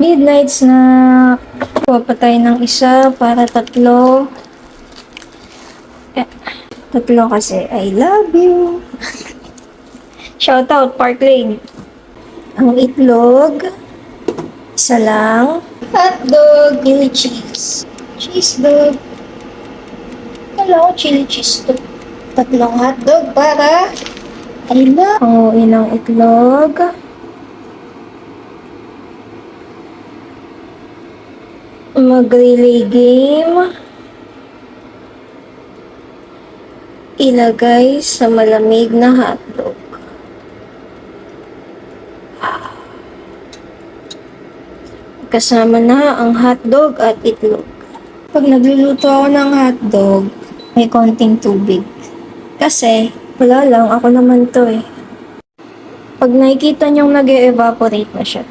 Midnight snack. Papatay ng isa para tatlo. Eh, tatlo kasi. I love you. Shoutout, Park Lane. Ang itlog. Isa lang. Hotdog. Chili cheese. Cheese dog. Kala ko chili cheese to. Tatlong hotdog para I love. Panguin ng itlog. Mag-relay game. Ilagay sa malamig na hotdog. Kasama na ang hotdog at itlog. Pag nagluluto ako ng hotdog, may konting tubig. Kasi, wala lang, ako naman to eh. Pag nakikita niyong nag-evaporate na siya,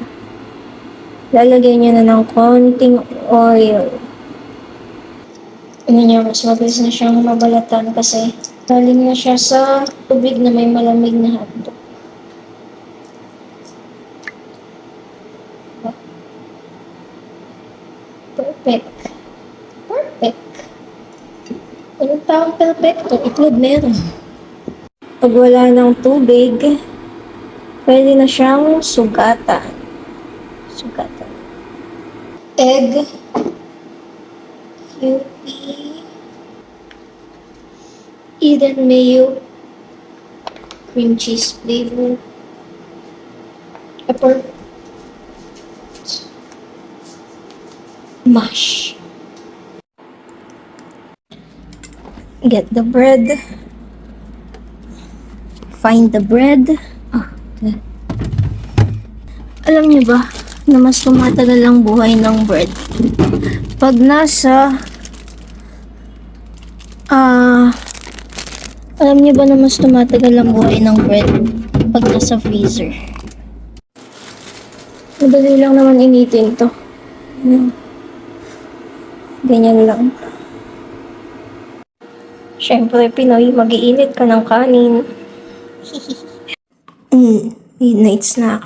lalagay niyo na ng konting oil. Ano niya, mas mabilis na siyang mabalatan kasi galing na siya sa tubig na may malamig na hotdog. Perfect. Perfect. Anong tawag perfecto? Itlog meron. Pag wala ng tubig, pwede na siyang sugatan. Sugatan. Egg. Cutie. Eden mayo. Cream cheese flavor. Pepper. Mash. Get the bread. Find the bread. Okay. Alam niyo ba na mas tumatagal ang buhay ng bread pag nasa alam niyo ba na mas tumatagal ang buhay ng bread pag nasa freezer? Madali lang naman initin to. Ganyan lang. Siyempre, Pinoy, mag-iinit ka ng kanin. Midnight snack.